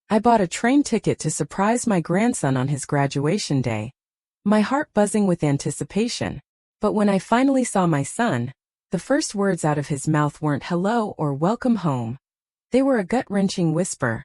I bought a train ticket to surprise my grandson on his graduation day, my heart buzzing with anticipation. But when I finally saw my son, the first words out of his mouth weren't hello or welcome home. They were a gut-wrenching whisper.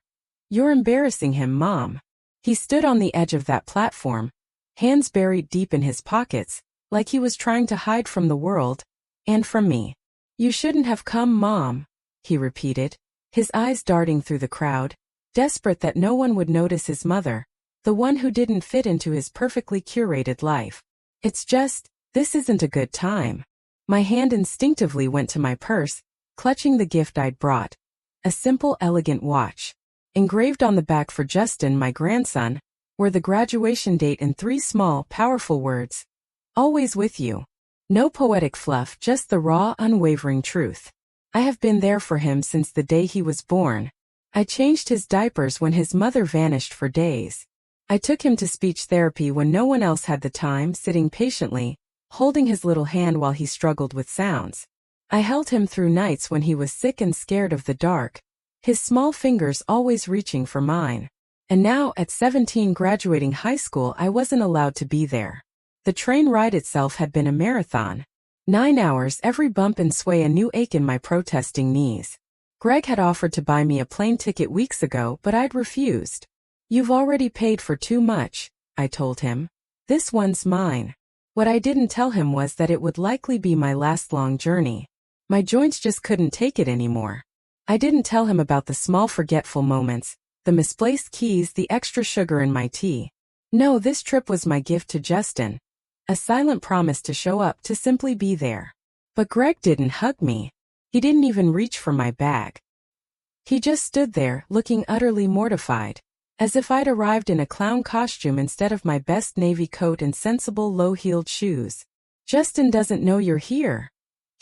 "You're embarrassing him, Mom." He stood on the edge of that platform, hands buried deep in his pockets, like he was trying to hide from the world, and from me. "You shouldn't have come, Mom," he repeated, his eyes darting through the crowd, desperate that no one would notice his mother, the one who didn't fit into his perfectly curated life. This isn't a good time." My hand instinctively went to my purse, clutching the gift I'd brought. A simple, elegant watch. Engraved on the back for Justin, my grandson, were the graduation date and 3 small, powerful words. "Always with you." No poetic fluff, just the raw, unwavering truth. I have been there for him since the day he was born. I changed his diapers when his mother vanished for days. I took him to speech therapy when no one else had the time, sitting patiently, holding his little hand while he struggled with sounds. I held him through nights when he was sick and scared of the dark, his small fingers always reaching for mine. And now, at 17, graduating high school, I wasn't allowed to be there. The train ride itself had been a marathon. 9 hours, every bump and sway a new ache in my protesting knees. Greg had offered to buy me a plane ticket weeks ago, but I'd refused. "You've already paid for too much," I told him. "This one's mine." What I didn't tell him was that it would likely be my last long journey. My joints just couldn't take it anymore. I didn't tell him about the small forgetful moments, the misplaced keys, the extra sugar in my tea. No, this trip was my gift to Justin. A silent promise to show up, to simply be there. But Greg didn't hug me. He didn't even reach for my bag. He just stood there, looking utterly mortified, as if I'd arrived in a clown costume instead of my best navy coat and sensible low-heeled shoes. "Justin doesn't know you're here,"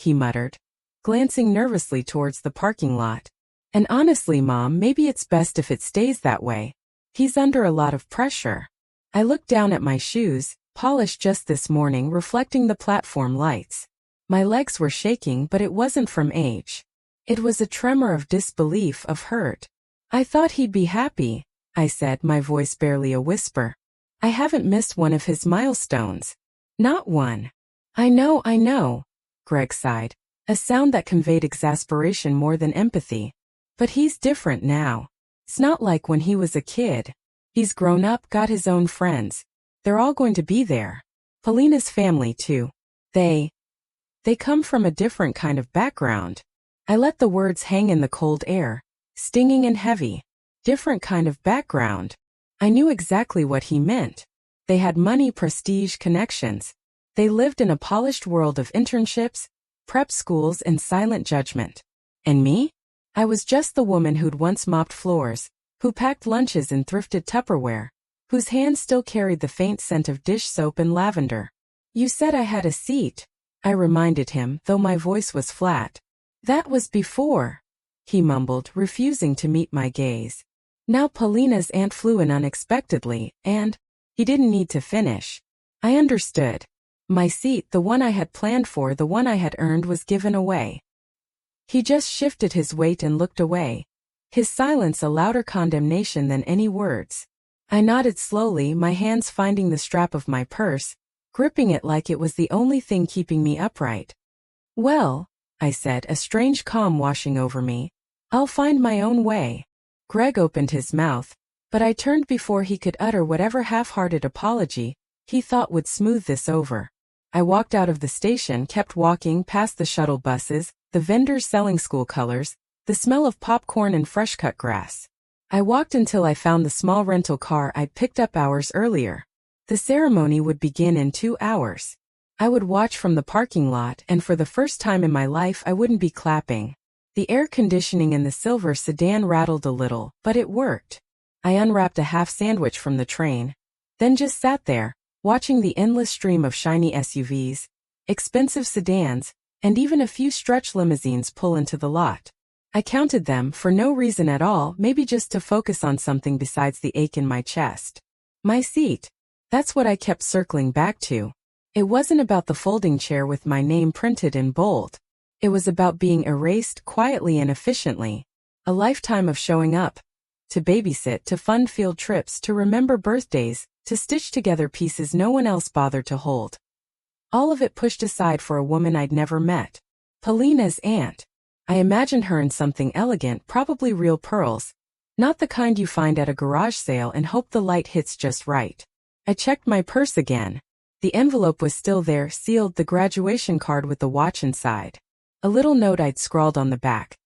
he muttered, glancing nervously towards the parking lot. "And honestly, Mom, maybe it's best if it stays that way. He's under a lot of pressure." I looked down at my shoes, polished just this morning, reflecting the platform lights. My legs were shaking, but it wasn't from age. It was a tremor of disbelief, of hurt. "I thought he'd be happy," I said, my voice barely a whisper. "I haven't missed one of his milestones. Not one." I know," Greg sighed, a sound that conveyed exasperation more than empathy. "But he's different now. It's not like when he was a kid. He's grown up, got his own friends. They're all going to be there. Paulina's family, too. They come from a different kind of background." I let the words hang in the cold air, stinging and heavy. Different kind of background. I knew exactly what he meant. They had money, prestige, connections. They lived in a polished world of internships, prep schools, and silent judgment. And me? I was just the woman who'd once mopped floors, who packed lunches in thrifted Tupperware, whose hands still carried the faint scent of dish soap and lavender. "You said I had a seat," I reminded him, though my voice was flat. "That was before," he mumbled, refusing to meet my gaze. "Now Paulina's aunt flew in unexpectedly, and—" He didn't need to finish. I understood. My seat, the one I had planned for, the one I had earned, was given away. He just shifted his weight and looked away, his silence a louder condemnation than any words. I nodded slowly, my hands finding the strap of my purse, gripping it like it was the only thing keeping me upright. "Well," I said, a strange calm washing over me, "I'll find my own way." Greg opened his mouth, but I turned before he could utter whatever half-hearted apology he thought would smooth this over. I walked out of the station, kept walking past the shuttle buses, the vendors selling school colors, the smell of popcorn and fresh-cut grass. I walked until I found the small rental car I'd picked up hours earlier. The ceremony would begin in 2 hours. I would watch from the parking lot, and for the first time in my life I wouldn't be clapping. The air conditioning in the silver sedan rattled a little, but it worked. I unwrapped a half sandwich from the train, then just sat there, watching the endless stream of shiny SUVs, expensive sedans, and even a few stretch limousines pull into the lot. I counted them for no reason at all, maybe just to focus on something besides the ache in my chest. My seat. That's what I kept circling back to. It wasn't about the folding chair with my name printed in bold. It was about being erased quietly and efficiently. A lifetime of showing up, to babysit, to fund field trips, to remember birthdays, to stitch together pieces no one else bothered to hold. All of it pushed aside for a woman I'd never met. Paulina's aunt. I imagined her in something elegant, probably real pearls. Not the kind you find at a garage sale and hope the light hits just right. I checked my purse again. The envelope was still there, sealed, the graduation card with the watch inside. A little note I'd scrawled on the back.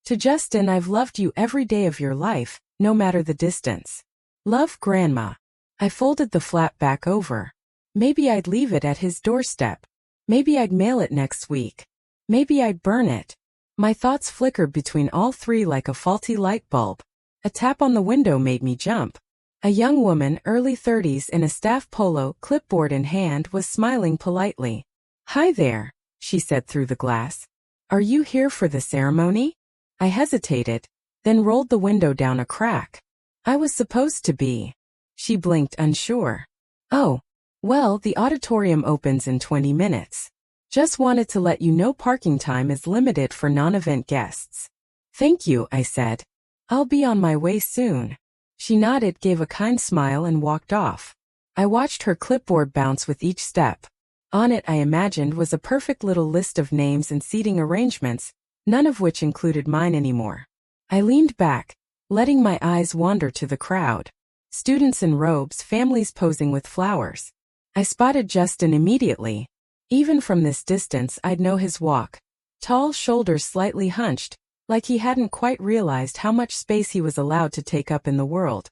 To Justin, I've loved you every day of your life, no matter the distance. Love, Grandma. I folded the flap back over. Maybe I'd leave it at his doorstep. Maybe I'd mail it next week. Maybe I'd burn it. My thoughts flickered between all three like a faulty light bulb. A tap on the window made me jump. A young woman, early 30s, in a staff polo, clipboard in hand, was smiling politely. "Hi there," she said through the glass. "Are you here for the ceremony?" I hesitated, then rolled the window down a crack. "I was supposed to be." She blinked, unsure. "Oh, well, the auditorium opens in 20 minutes. Just wanted to let you know parking time is limited for non-event guests." "Thank you," I said. "I'll be on my way soon." She nodded, gave a kind smile, and walked off. I watched her clipboard bounce with each step. On it, I imagined, was a perfect little list of names and seating arrangements, none of which included mine anymore. I leaned back, letting my eyes wander to the crowd. Students in robes, families posing with flowers. I spotted Justin immediately. Even from this distance, I'd know his walk. Tall, shoulders slightly hunched, like he hadn't quite realized how much space he was allowed to take up in the world.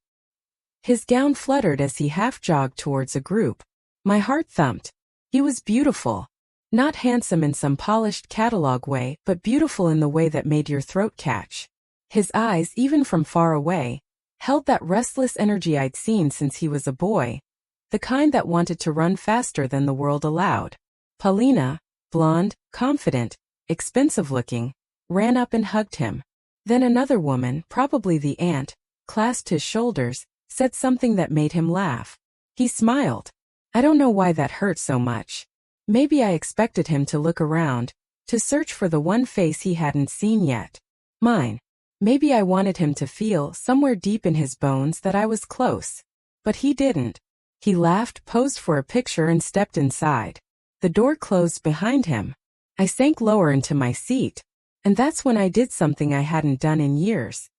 His gown fluttered as he half-jogged towards a group. My heart thumped. He was beautiful. Not handsome in some polished catalog way, but beautiful in the way that made your throat catch. His eyes, even from far away, held that restless energy I'd seen since he was a boy, the kind that wanted to run faster than the world allowed. Paulina, blonde, confident, expensive-looking, ran up and hugged him. Then another woman, probably the aunt, clasped his shoulders, said something that made him laugh. He smiled. I don't know why that hurt so much. Maybe I expected him to look around, to search for the one face he hadn't seen yet. Mine. Maybe I wanted him to feel, somewhere deep in his bones, that I was close. But he didn't. He laughed, posed for a picture, and stepped inside. The door closed behind him. I sank lower into my seat. And that's when I did something I hadn't done in years.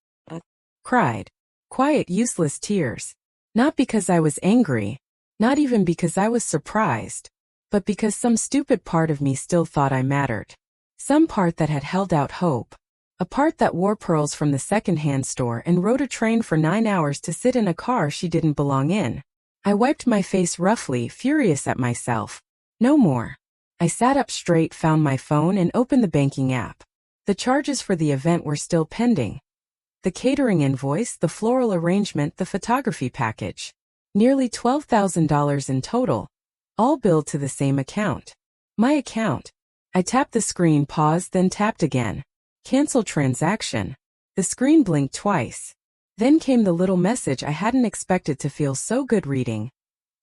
Cried. Quiet, useless tears. Not because I was angry. Not even because I was surprised. But because some stupid part of me still thought I mattered. Some part that had held out hope. A part that wore pearls from the second-hand store and rode a train for 9 hours to sit in a car she didn't belong in. I wiped my face roughly, furious at myself. No more. I sat up straight, found my phone, and opened the banking app. The charges for the event were still pending. The catering invoice, the floral arrangement, the photography package. Nearly $12,000 in total. All billed to the same account. My account. I tapped the screen, paused, then tapped again. Cancel transaction. The screen blinked twice. Then came the little message I hadn't expected to feel so good reading.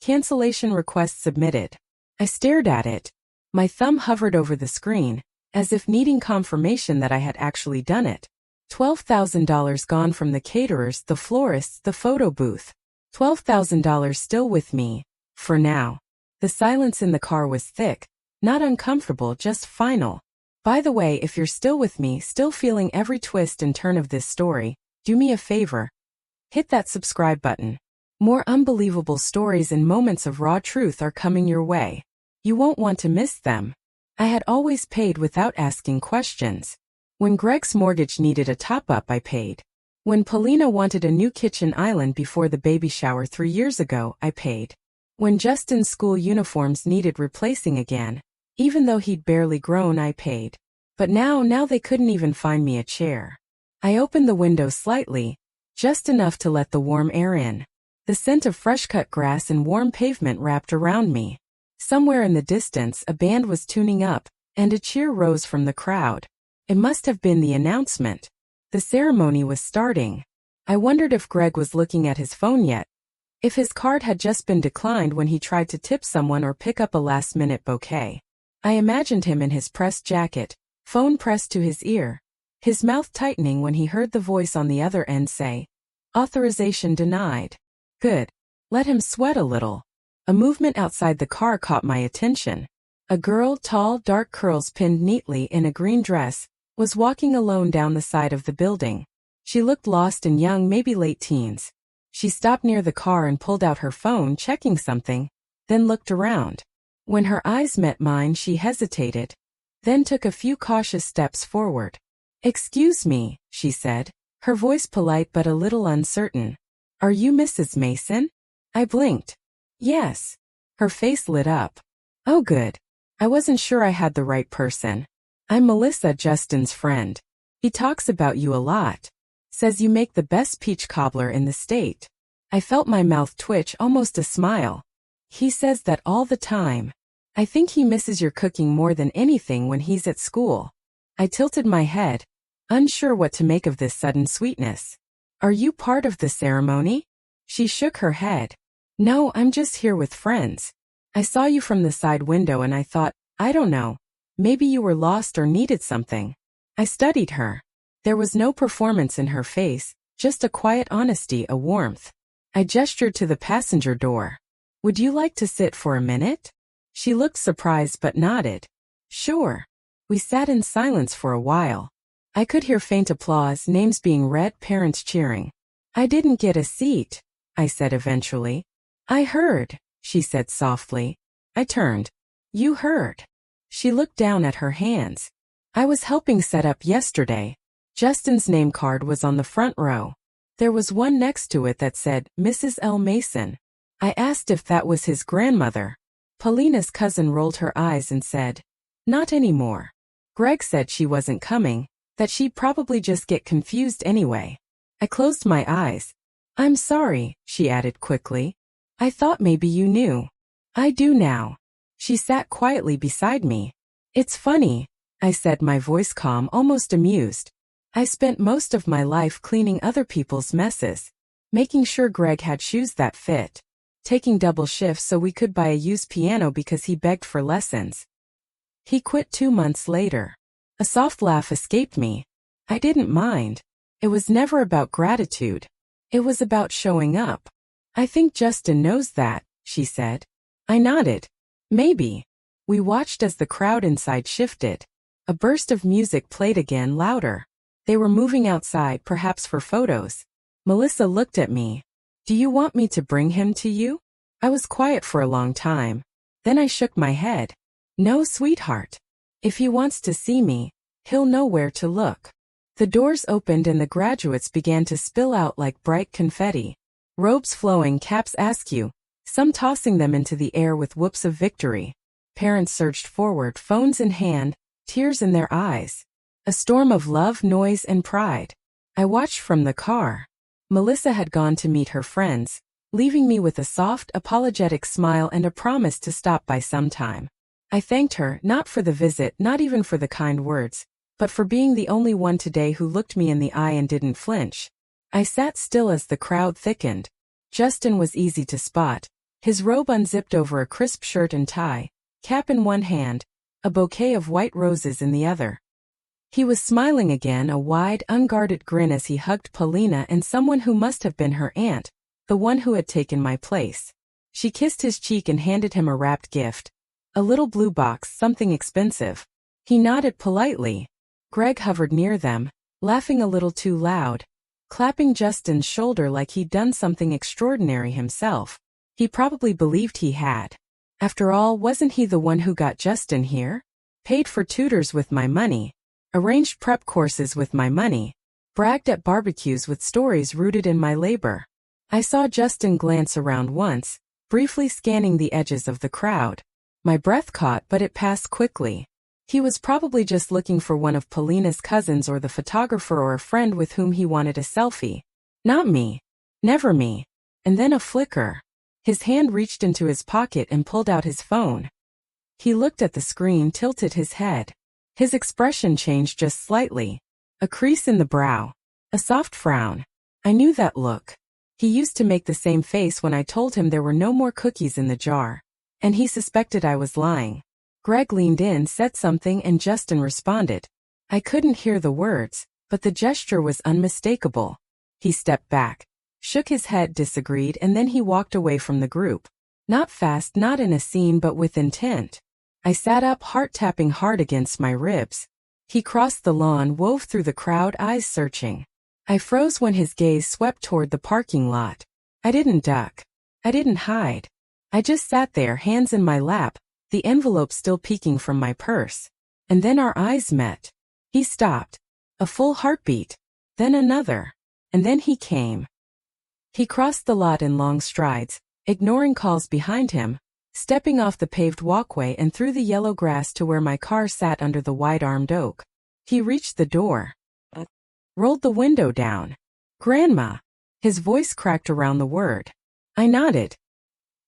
Cancellation request submitted. I stared at it. My thumb hovered over the screen, as if needing confirmation that I had actually done it. $12,000 gone from the caterers, the florists, the photo booth. $12,000 still with me, for now. The silence in the car was thick, not uncomfortable, just final. By the way, if you're still with me, still feeling every twist and turn of this story, do me a favor. Hit that subscribe button. More unbelievable stories and moments of raw truth are coming your way. You won't want to miss them. I had always paid without asking questions. When Greg's mortgage needed a top-up, I paid. When Paulina wanted a new kitchen island before the baby shower 3 years ago, I paid. When Justin's school uniforms needed replacing again, even though he'd barely grown, I paid. But now they couldn't even find me a chair. I opened the window slightly, just enough to let the warm air in. The scent of fresh-cut grass and warm pavement wrapped around me. Somewhere in the distance, a band was tuning up, and a cheer rose from the crowd. It must have been the announcement. The ceremony was starting. I wondered if Greg was looking at his phone yet. If his card had just been declined when he tried to tip someone or pick up a last-minute bouquet. I imagined him in his pressed jacket, phone pressed to his ear, his mouth tightening when he heard the voice on the other end say, Authorization denied. Good. Let him sweat a little. A movement outside the car caught my attention. A girl, tall, dark curls pinned neatly in a green dress, was walking alone down the side of the building. She looked lost and young, maybe late teens. She stopped near the car and pulled out her phone, checking something, then looked around. When her eyes met mine, she hesitated, then took a few cautious steps forward. "Excuse me," she said, her voice polite but a little uncertain. "Are you Mrs. Mason?" I blinked. "Yes." Her face lit up. "Oh good. I wasn't sure I had the right person. I'm Melissa, Justin's friend. He talks about you a lot. Says you make the best peach cobbler in the state." I felt my mouth twitch, almost a smile. "He says that all the time. I think he misses your cooking more than anything when he's at school." I tilted my head, unsure what to make of this sudden sweetness. "Are you part of the ceremony?" She shook her head. "No, I'm just here with friends. I saw you from the side window and I thought, I don't know, maybe you were lost or needed something." I studied her. There was no performance in her face, just a quiet honesty, a warmth. I gestured to the passenger door. "Would you like to sit for a minute?" She looked surprised but nodded. "Sure." We sat in silence for a while. I could hear faint applause, names being read, parents cheering. "I didn't get a seat," I said eventually. "I heard," she said softly. I turned. "You heard." She looked down at her hands. "I was helping set up yesterday. Justin's name card was on the front row. There was one next to it that said, Mrs. L. Mason. I asked if that was his grandmother. Paulina's cousin rolled her eyes and said, Not anymore. Greg said she wasn't coming, that she'd probably just get confused anyway." I closed my eyes. "I'm sorry," she added quickly. "I thought maybe you knew." "I do now." She sat quietly beside me. "It's funny," I said, my voice calm, almost amused. "I spent most of my life cleaning other people's messes, making sure Greg had shoes that fit, taking double shifts so we could buy a used piano because he begged for lessons. He quit 2 months later." A soft laugh escaped me. I didn't mind. It was never about gratitude. It was about showing up. "I think Justin knows that," she said. I nodded. "Maybe." We watched as the crowd inside shifted. A burst of music played again, louder. They were moving outside, perhaps for photos. Melissa looked at me. "Do you want me to bring him to you?" I was quiet for a long time. Then I shook my head. "No, sweetheart. If he wants to see me, he'll know where to look." The doors opened and the graduates began to spill out like bright confetti. Robes flowing, caps askew, some tossing them into the air with whoops of victory. Parents surged forward, phones in hand, tears in their eyes. A storm of love, noise, and pride. I watched from the car. Melissa had gone to meet her friends, leaving me with a soft, apologetic smile and a promise to stop by sometime. I thanked her, not for the visit, not even for the kind words, but for being the only one today who looked me in the eye and didn't flinch. I sat still as the crowd thickened. Justin was easy to spot, his robe unzipped over a crisp shirt and tie, cap in one hand, a bouquet of white roses in the other. He was smiling again, a wide, unguarded grin as he hugged Paulina and someone who must have been her aunt, the one who had taken my place. She kissed his cheek and handed him a wrapped gift. A little blue box, something expensive. He nodded politely. Greg hovered near them, laughing a little too loud, clapping Justin's shoulder like he'd done something extraordinary himself. He probably believed he had. After all, wasn't he the one who got Justin here? Paid for tutors with my money. Arranged prep courses with my money. Bragged at barbecues with stories rooted in my labor. I saw Justin glance around once, briefly scanning the edges of the crowd. My breath caught, but it passed quickly. He was probably just looking for one of Paulina's cousins or the photographer or a friend with whom he wanted a selfie. Not me. Never me. And then a flicker. His hand reached into his pocket and pulled out his phone. He looked at the screen, tilted his head. His expression changed just slightly. A crease in the brow. A soft frown. I knew that look. He used to make the same face when I told him there were no more cookies in the jar. And he suspected I was lying. Greg leaned in, said something, and Justin responded. I couldn't hear the words, but the gesture was unmistakable. He stepped back. shook his head, disagreed, and then he walked away from the group. Not fast, not in a scene, but with intent. I sat up, heart tapping hard against my ribs. He crossed the lawn, wove through the crowd, eyes searching. I froze when his gaze swept toward the parking lot. I didn't duck. I didn't hide. I just sat there, hands in my lap, the envelope still peeking from my purse. And then our eyes met. He stopped. A full heartbeat. Then another. And then he came. He crossed the lot in long strides, ignoring calls behind him, stepping off the paved walkway and through the yellow grass to where my car sat under the wide-armed oak. He reached the door. Rolled the window down. "Grandma." His voice cracked around the word. I nodded.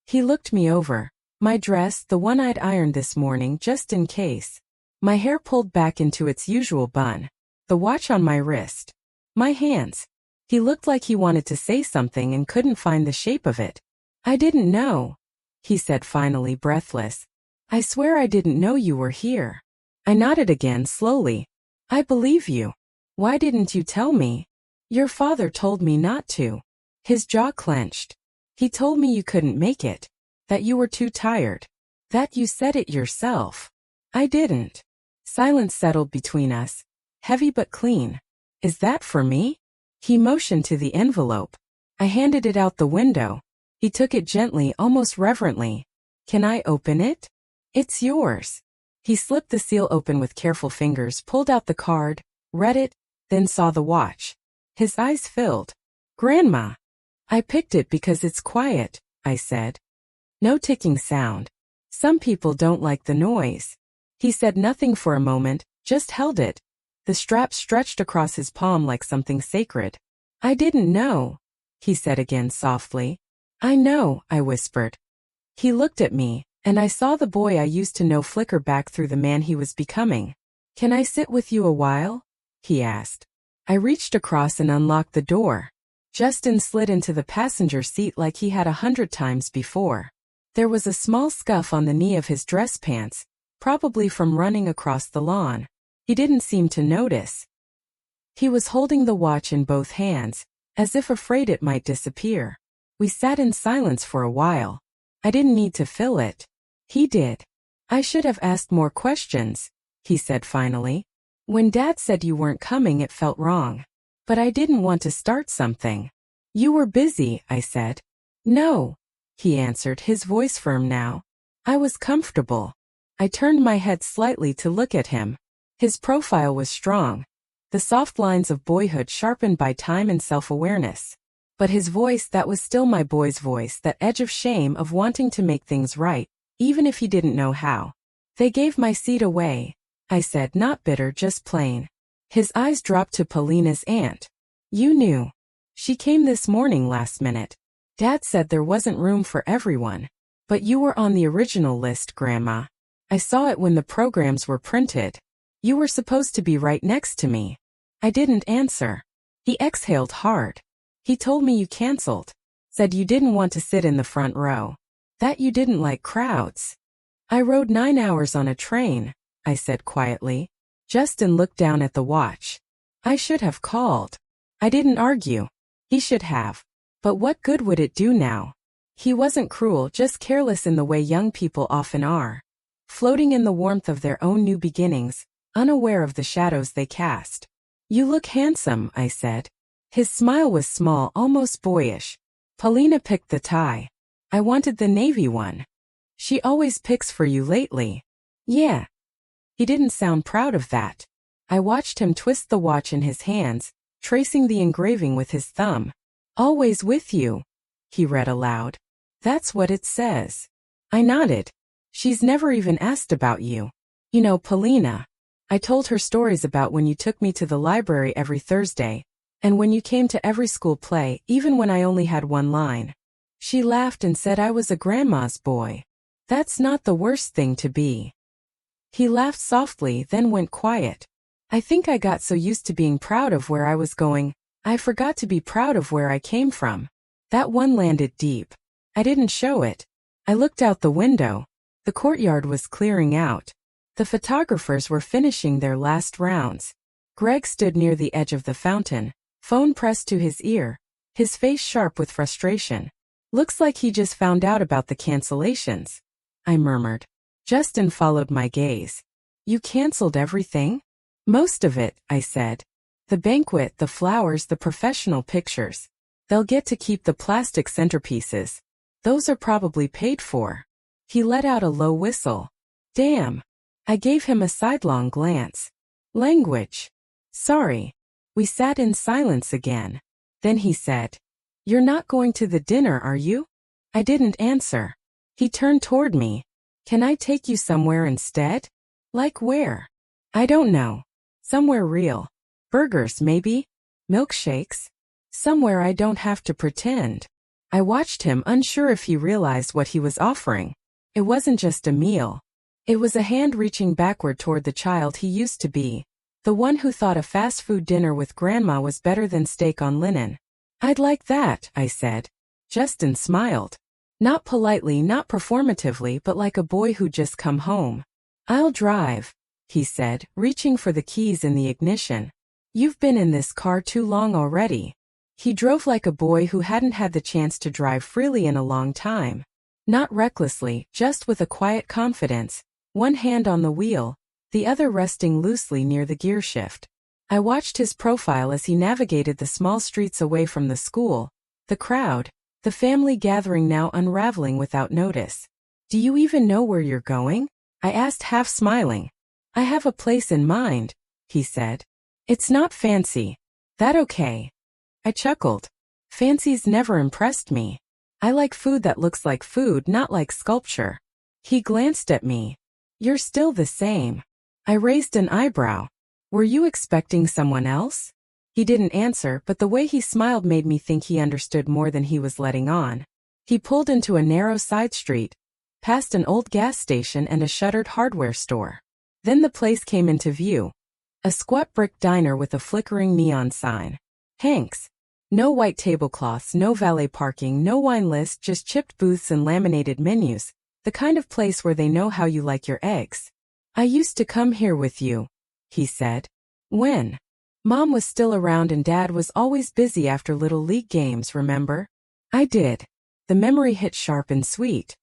He looked me over. My dress, the one I'd ironed this morning just in case. My hair pulled back into its usual bun. The watch on my wrist. My hands. He looked like he wanted to say something and couldn't find the shape of it. "I didn't know," he said finally, breathless. "I swear I didn't know you were here." I nodded again, slowly. "I believe you. Why didn't you tell me?" "Your father told me not to." His jaw clenched. "He told me you couldn't make it. That you were too tired. That you said it yourself." "I didn't." Silence settled between us. Heavy but clean. "Is that for me?" He motioned to the envelope. I handed it out the window. He took it gently, almost reverently. "Can I open it?" "It's yours." He slipped the seal open with careful fingers, pulled out the card, read it, then saw the watch. His eyes filled. "Grandma." "I picked it because it's quiet," I said. No ticking sound. "Some people don't like the noise." He said nothing for a moment, just held it. The strap stretched across his palm like something sacred. "I didn't know," he said again softly. "I know," I whispered. He looked at me, and I saw the boy I used to know flicker back through the man he was becoming. "Can I sit with you a while?" he asked. I reached across and unlocked the door. Justin slid into the passenger seat like he had 100 times before. There was a small scuff on the knee of his dress pants, probably from running across the lawn. He didn't seem to notice. He was holding the watch in both hands, as if afraid it might disappear. We sat in silence for a while. I didn't need to fill it. He did. "I should have asked more questions," he said finally. "When Dad said you weren't coming, it felt wrong. But I didn't want to start something." "You were busy," I said. "No," he answered, his voice firm now. I was comfortable. I turned my head slightly to look at him. His profile was strong. The soft lines of boyhood sharpened by time and self-awareness. But his voice, that was still my boy's voice, that edge of shame, of wanting to make things right, even if he didn't know how. "They gave my seat away," I said, not bitter, just plain. His eyes dropped to Paulina's aunt. "You knew. She came this morning last minute. Dad said there wasn't room for everyone. But you were on the original list, Grandma. I saw it when the programs were printed. You were supposed to be right next to me." I didn't answer. He exhaled hard. "He told me you canceled. Said you didn't want to sit in the front row. That you didn't like crowds." "I rode 9 hours on a train," I said quietly. Justin looked down at the watch. "I should have called." I didn't argue. He should have. But what good would it do now? He wasn't cruel, just careless in the way young people often are. Floating in the warmth of their own new beginnings, unaware of the shadows they cast. "You look handsome," I said. His smile was small, almost boyish. "Paulina picked the tie. I wanted the navy one." "She always picks for you lately." "Yeah." He didn't sound proud of that. I watched him twist the watch in his hands, tracing the engraving with his thumb. "Always with you," he read aloud. "That's what it says." I nodded. "She's never even asked about you. You know, Paulina. I told her stories about when you took me to the library every Thursday, and when you came to every school play, even when I only had one line. She laughed and said I was a grandma's boy. That's not the worst thing to be." He laughed softly, then went quiet. I think I got so used to being proud of where I was going, I forgot to be proud of where I came from. That one landed deep. I didn't show it. I looked out the window. The courtyard was clearing out. The photographers were finishing their last rounds. Greg stood near the edge of the fountain, phone pressed to his ear, his face sharp with frustration. Looks like he just found out about the cancellations, I murmured. Justin followed my gaze. You canceled everything? Most of it, I said. The banquet, the flowers, the professional pictures. They'll get to keep the plastic centerpieces. Those are probably paid for. He let out a low whistle. Damn. I gave him a sidelong glance. Language. Sorry. We sat in silence again. Then he said, You're not going to the dinner, are you? I didn't answer. He turned toward me. Can I take you somewhere instead? Like where? I don't know. Somewhere real. Burgers, maybe? Milkshakes? Somewhere I don't have to pretend. I watched him, unsure if he realized what he was offering. It wasn't just a meal. It was a hand reaching backward toward the child he used to be. The one who thought a fast food dinner with grandma was better than steak on linen. I'd like that, I said. Justin smiled. Not politely, not performatively, but like a boy who'd just come home. I'll drive, he said, reaching for the keys in the ignition. You've been in this car too long already. He drove like a boy who hadn't had the chance to drive freely in a long time. Not recklessly, just with a quiet confidence, one hand on the wheel, the other resting loosely near the gear shift. I watched his profile as he navigated the small streets away from the school, the crowd, the family gathering now unraveling without notice. Do you even know where you're going? I asked, half smiling. I have a place in mind, he said. It's not fancy. That okay? I chuckled. Fancy's never impressed me. I like food that looks like food, not like sculpture. He glanced at me. You're still the same. I raised an eyebrow. Were you expecting someone else? He didn't answer, but the way he smiled made me think he understood more than he was letting on. He pulled into a narrow side street, past an old gas station and a shuttered hardware store. Then the place came into view. A squat brick diner with a flickering neon sign. Hank's. No white tablecloths, no valet parking, no wine list, just chipped booths and laminated menus, the kind of place where they know how you like your eggs. I used to come here with you, he said. When? Mom was still around and Dad was always busy after Little League games, remember? I did. The memory hit sharp and sweet.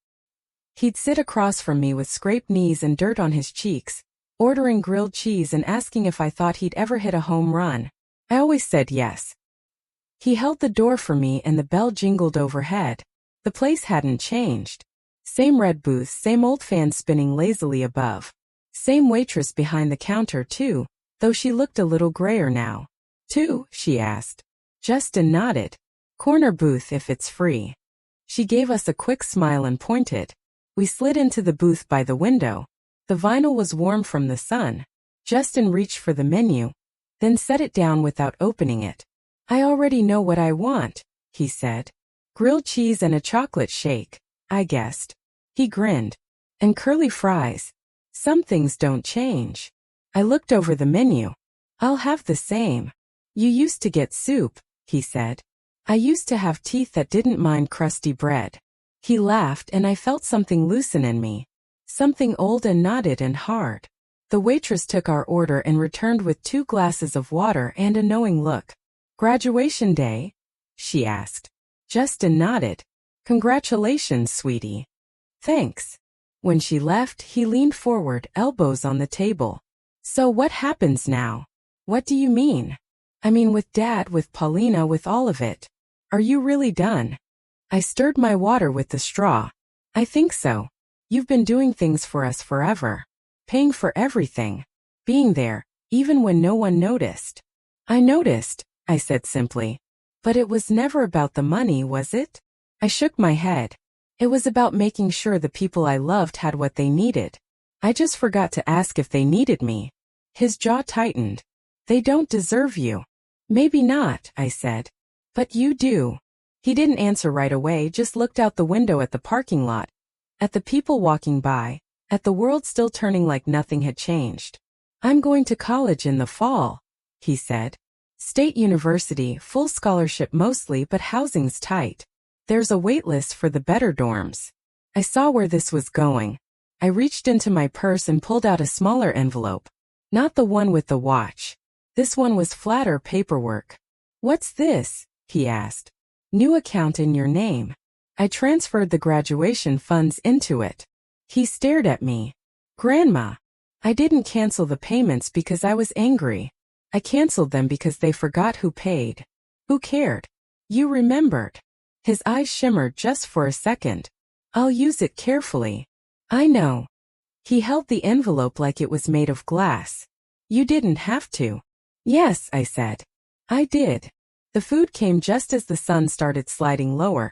He'd sit across from me with scraped knees and dirt on his cheeks, ordering grilled cheese and asking if I thought he'd ever hit a home run. I always said yes. He held the door for me and the bell jingled overhead. The place hadn't changed. Same red booths, same old fans spinning lazily above. Same waitress behind the counter too, though she looked a little grayer now. Two? She asked. Justin nodded. Corner booth if it's free. She gave us a quick smile and pointed. We slid into the booth by the window. The vinyl was warm from the sun. Justin reached for the menu, then set it down without opening it. I already know what I want, he said. Grilled cheese and a chocolate shake, I guessed. He grinned. And curly fries. Some things don't change. I looked over the menu. I'll have the same. You used to get soup, he said. I used to have teeth that didn't mind crusty bread. He laughed and I felt something loosen in me. Something old and knotted and hard. The waitress took our order and returned with 2 glasses of water and a knowing look. Graduation day? She asked. Justin nodded. Congratulations, sweetie. Thanks. When she left, he leaned forward, elbows on the table. So what happens now? What do you mean? I mean with Dad, with Paulina, with all of it. Are you really done? I stirred my water with the straw. I think so. You've been doing things for us forever. Paying for everything. Being there, even when no one noticed. I noticed, I said simply. But it was never about the money, was it? I shook my head. It was about making sure the people I loved had what they needed. I just forgot to ask if they needed me. His jaw tightened. They don't deserve you. Maybe not, I said. But you do. He didn't answer right away, just looked out the window at the parking lot, at the people walking by, at the world still turning like nothing had changed. I'm going to college in the fall, he said. State university, full scholarship mostly, but housing's tight. There's a wait list for the better dorms. I saw where this was going. I reached into my purse and pulled out a smaller envelope. Not the one with the watch. This one was flatter paperwork. What's this? He asked. New account in your name. I transferred the graduation funds into it. He stared at me. Grandma. I didn't cancel the payments because I was angry. I canceled them because they forgot who paid. Who cared? You remembered. His eyes shimmered just for a second. I'll use it carefully. I know. He held the envelope like it was made of glass. You didn't have to. Yes, I said. I did. The food came just as the sun started sliding lower,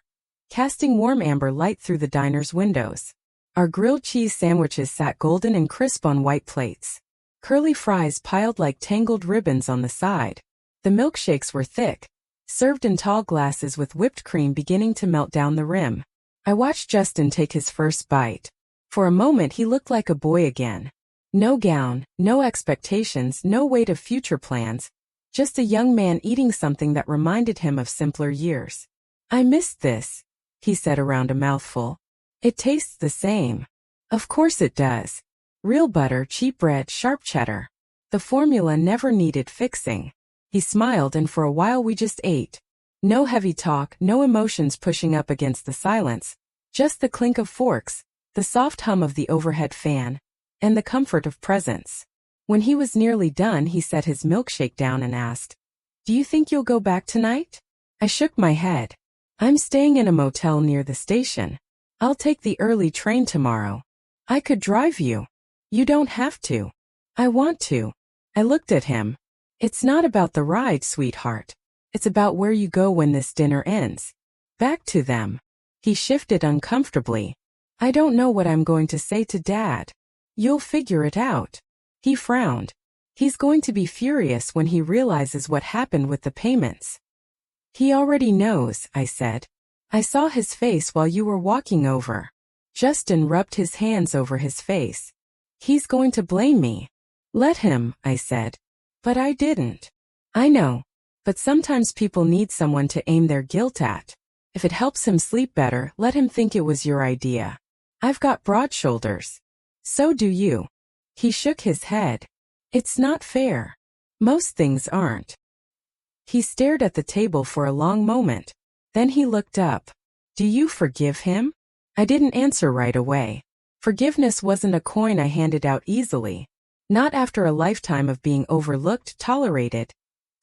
casting warm amber light through the diner's windows. Our grilled cheese sandwiches sat golden and crisp on white plates. Curly fries piled like tangled ribbons on the side. The milkshakes were thick, served in tall glasses with whipped cream beginning to melt down the rim. I watched Justin take his first bite. For a moment he looked like a boy again. No gown, no expectations, no weight of future plans. Just a young man eating something that reminded him of simpler years. I missed this, he said around a mouthful. It tastes the same. Of course it does. Real butter, cheap bread, sharp cheddar. The formula never needed fixing. He smiled and for a while we just ate. No heavy talk, no emotions pushing up against the silence. Just the clink of forks, the soft hum of the overhead fan, and the comfort of presence. When he was nearly done, he set his milkshake down and asked, "Do you think you'll go back tonight?" I shook my head. "I'm staying in a motel near the station. I'll take the early train tomorrow. I could drive you." "You don't have to." "I want to." I looked at him. "It's not about the ride, sweetheart. It's about where you go when this dinner ends. Back to them." He shifted uncomfortably. "I don't know what I'm going to say to Dad." "You'll figure it out." He frowned. "He's going to be furious when he realizes what happened with the payments." "He already knows," I said. "I saw his face while you were walking over." Justin rubbed his hands over his face. "He's going to blame me." "Let him," I said. "But I didn't." "I know. But sometimes people need someone to aim their guilt at. If it helps him sleep better, let him think it was your idea. I've got broad shoulders. So do you." He shook his head. "It's not fair. Most things aren't." He stared at the table for a long moment. Then he looked up. "Do you forgive him?" I didn't answer right away. Forgiveness wasn't a coin I handed out easily. Not after a lifetime of being overlooked, tolerated,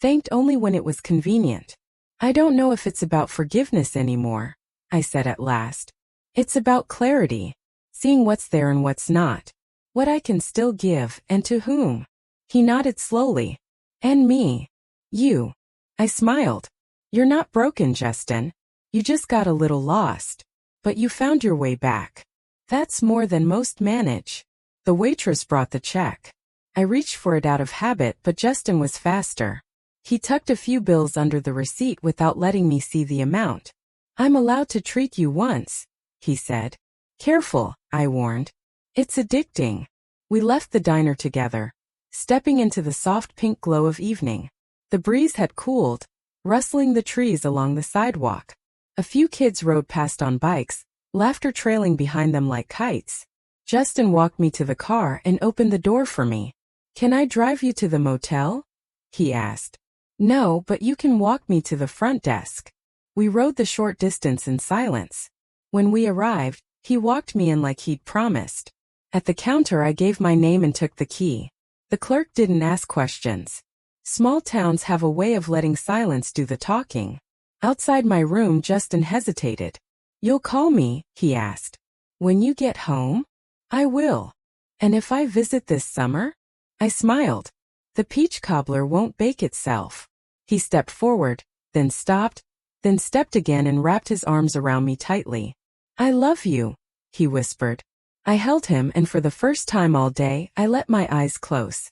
thanked only when it was convenient. "I don't know if it's about forgiveness anymore," I said at last. "It's about clarity, seeing what's there and what's not. What I can still give, and to whom." He nodded slowly. "And me. You." I smiled. "You're not broken, Justin. You just got a little lost. But you found your way back. That's more than most manage." The waitress brought the check. I reached for it out of habit, but Justin was faster. He tucked a few bills under the receipt without letting me see the amount. "I'm allowed to treat you once," he said. "Careful," I warned. "It's addicting." We left the diner together, stepping into the soft pink glow of evening. The breeze had cooled, rustling the trees along the sidewalk. A few kids rode past on bikes, laughter trailing behind them like kites. Justin walked me to the car and opened the door for me. "Can I drive you to the motel?" he asked. "No, but you can walk me to the front desk." We rode the short distance in silence. When we arrived, he walked me in like he'd promised. At the counter I gave my name and took the key. The clerk didn't ask questions. Small towns have a way of letting silence do the talking. Outside my room, Justin hesitated. "You'll call me?" he asked. "When you get home?" "I will." "And if I visit this summer?" I smiled. "The peach cobbler won't bake itself." He stepped forward, then stopped, then stepped again and wrapped his arms around me tightly. "I love you," he whispered. I held him, and for the first time all day, I let my eyes close.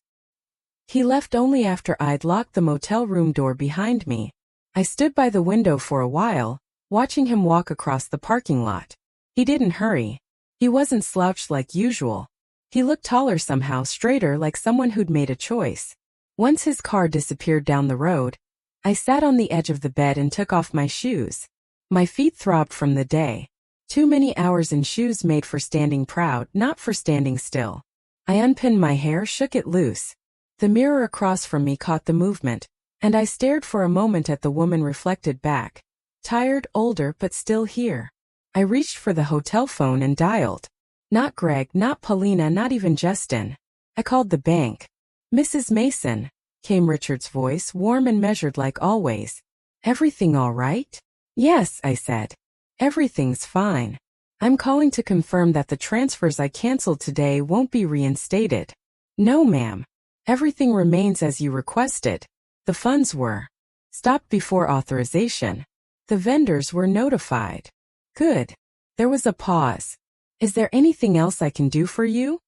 He left only after I'd locked the motel room door behind me. I stood by the window for a while, watching him walk across the parking lot. He didn't hurry. He wasn't slouched like usual. He looked taller somehow, straighter, like someone who'd made a choice. Once his car disappeared down the road, I sat on the edge of the bed and took off my shoes. My feet throbbed from the day. Too many hours in shoes made for standing proud, not for standing still. I unpinned my hair, shook it loose. The mirror across from me caught the movement, and I stared for a moment at the woman reflected back. Tired, older, but still here. I reached for the hotel phone and dialed. Not Greg, not Paulina, not even Justin. I called the bank. Mrs. Mason, came Richard's voice, warm and measured like always. Everything all right? Yes, I said. Everything's fine. I'm calling to confirm that the transfers I canceled today won't be reinstated. No, ma'am. Everything remains as you requested. The funds were stopped before authorization. The vendors were notified. Good. There was a pause. Is there anything else I can do for you?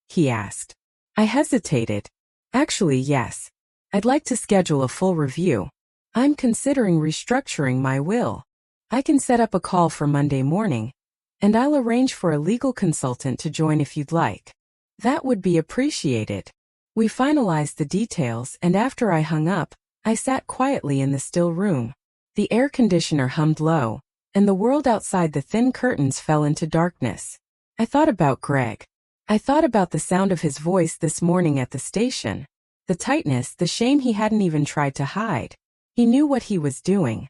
He asked. I hesitated. Actually, yes. I'd like to schedule a full review. I'm considering restructuring my will. I can set up a call for Monday morning, and I'll arrange for a legal consultant to join if you'd like. That would be appreciated. We finalized the details, and after I hung up, I sat quietly in the still room. The air conditioner hummed low, and the world outside the thin curtains fell into darkness. I thought about Greg. I thought about the sound of his voice this morning at the station. The tightness, the shame he hadn't even tried to hide. He knew what he was doing.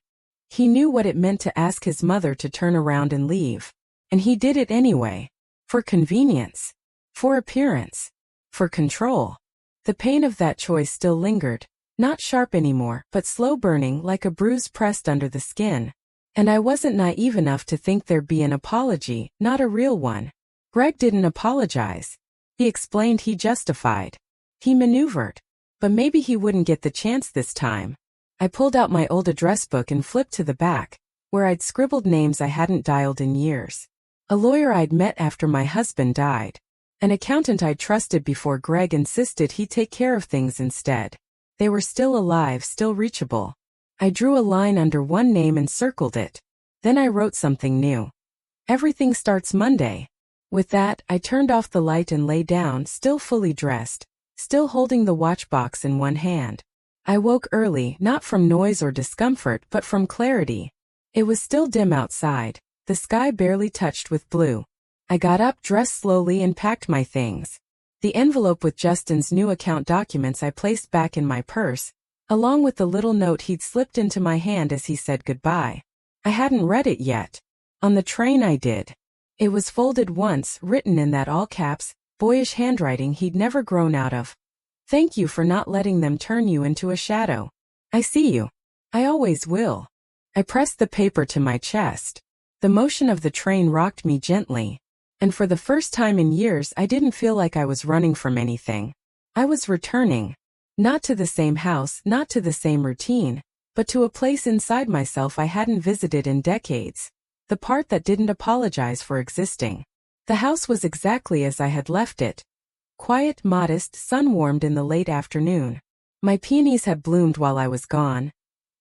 He knew what it meant to ask his mother to turn around and leave. And he did it anyway. For convenience. For appearance. For control. The pain of that choice still lingered. Not sharp anymore, but slow burning like a bruise pressed under the skin. And I wasn't naive enough to think there'd be an apology, not a real one. Greg didn't apologize. He explained, he justified. He maneuvered. But maybe he wouldn't get the chance this time. I pulled out my old address book and flipped to the back, where I'd scribbled names I hadn't dialed in years. A lawyer I'd met after my husband died. An accountant I'd trusted before Greg insisted he take care of things instead. They were still alive, still reachable. I drew a line under one name and circled it. Then I wrote something new. Everything starts Monday. With that, I turned off the light and lay down, still fully dressed, still holding the watch box in one hand. I woke early, not from noise or discomfort, but from clarity. It was still dim outside, the sky barely touched with blue. I got up, dressed slowly, and packed my things. The envelope with Justin's new account documents I placed back in my purse, along with the little note he'd slipped into my hand as he said goodbye. I hadn't read it yet. On the train I did. It was folded once, written in that all-caps, boyish handwriting he'd never grown out of. Thank you for not letting them turn you into a shadow. I see you. I always will. I pressed the paper to my chest. The motion of the train rocked me gently. And for the first time in years I didn't feel like I was running from anything. I was returning. Not to the same house, not to the same routine, but to a place inside myself I hadn't visited in decades. The part that didn't apologize for existing. The house was exactly as I had left it. Quiet, modest, sun-warmed in the late afternoon. My peonies had bloomed while I was gone.